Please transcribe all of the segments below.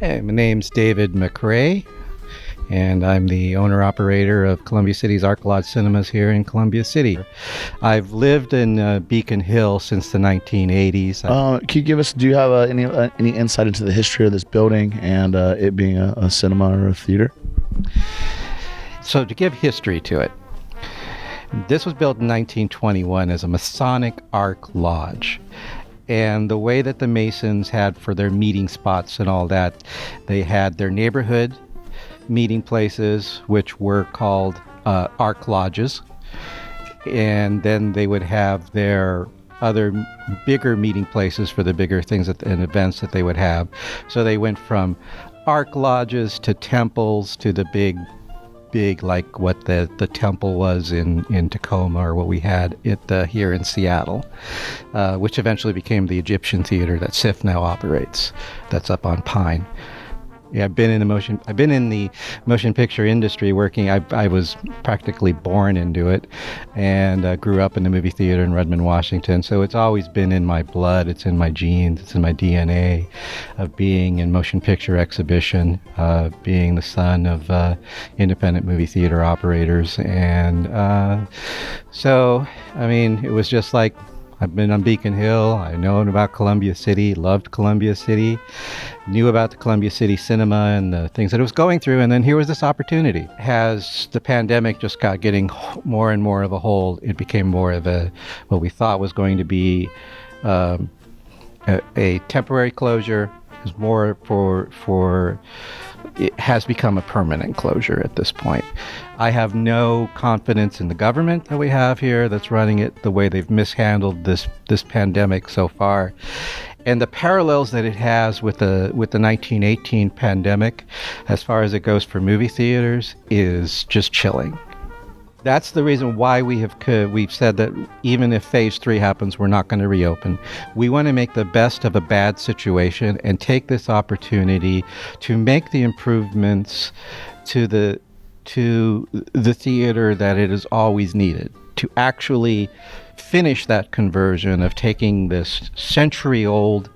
Hey, my name's David McRae, and I'm the owner-operator of Columbia City's Arc Lodge Cinemas here in Columbia City. I've lived in Beacon Hill since the 1980s. Can you give us, do you have any insight into the history of this building and it being a cinema or a theater? So to give history to it, this was built in 1921 as a Masonic Arc Lodge. And the way that the Masons had for their meeting spots and all that, they had their neighborhood meeting places, which were called Arc Lodges. And then they would have their other bigger meeting places for the bigger things and events that they would have. So they went from Arc Lodges to temples to the big like what the temple was in Tacoma, or what we had here in Seattle, which eventually became the Egyptian Theater that SIF now operates. That's up on Pine. Yeah, I've been in the motion picture industry working. I was practically born into it, and grew up in the movie theater in Redmond, Washington. So it's always been in my blood. It's in my genes. It's in my DNA of being in motion picture exhibition, being the son of independent movie theater operators. And so, I mean, it was just like, I've been on Beacon Hill. I know about Columbia City, loved Columbia City, knew about the Columbia City cinema and the things that it was going through. And then here was this opportunity. As the pandemic just got getting more and more of a hold, it became more of what we thought was going to be a temporary closure. It was more for it has become a permanent closure at this point. I have no confidence in the government that we have here that's running it the way they've mishandled this pandemic so far. And the parallels that it has with the 1918 pandemic, as far as it goes for movie theaters, is just chilling. That's the reason why we've said that even if phase 3 happens, we're not going to reopen. We want to make the best of a bad situation and take this opportunity to make the improvements to the theater that it has always needed, to actually finish that conversion of taking this century-old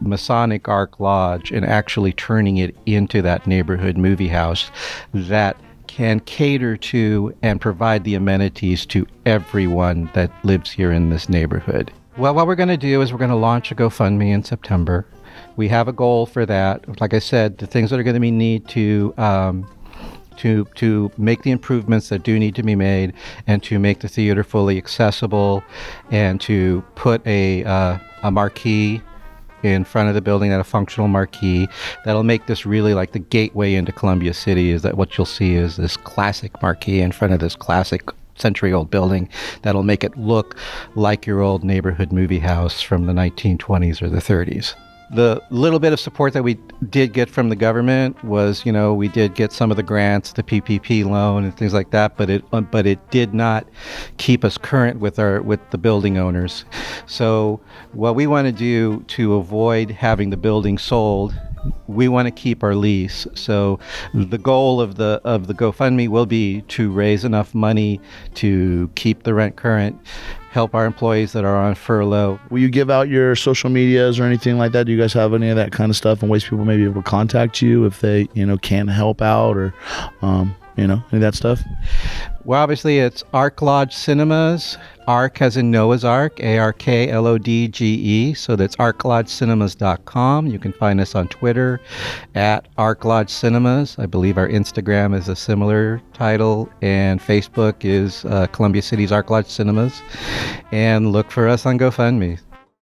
Masonic Arc Lodge and actually turning it into that neighborhood movie house that can cater to and provide the amenities to everyone that lives here in this neighborhood. Well, what we're going to do is we're going to launch a GoFundMe in September. We have a goal for that. Like I said, the things that are going to be need to make the improvements that do need to be made, and to make the theater fully accessible, and to put a marquee in front of the building, a functional marquee that'll make this really like the gateway into Columbia City. Is that what you'll see is this classic marquee in front of this classic century-old building that'll make it look like your old neighborhood movie house from the 1920s or the 30s. The little bit of support that we did get from the government was, we did get some of the grants, the PPP loan and things like that, but it did not keep us current with the building owners. So what we want to do to avoid having the building sold, we want to keep our lease. So the goal of the GoFundMe will be to raise enough money to keep the rent current, help our employees that are on furlough. Will you give out your social medias or anything like that? Do you guys have any of that kind of stuff and ways people may be able to contact you if they, can help out, or, any of that stuff? Well, obviously it's Arc Lodge Cinemas. Arc as in Noah's Ark, ARKLODGE. So that's arclodgecinemas.com. You can find us on Twitter at Arc Lodge Cinemas. I believe our Instagram is a similar title, and Facebook is Columbia City's Arc Lodge Cinemas. And look for us on GoFundMe.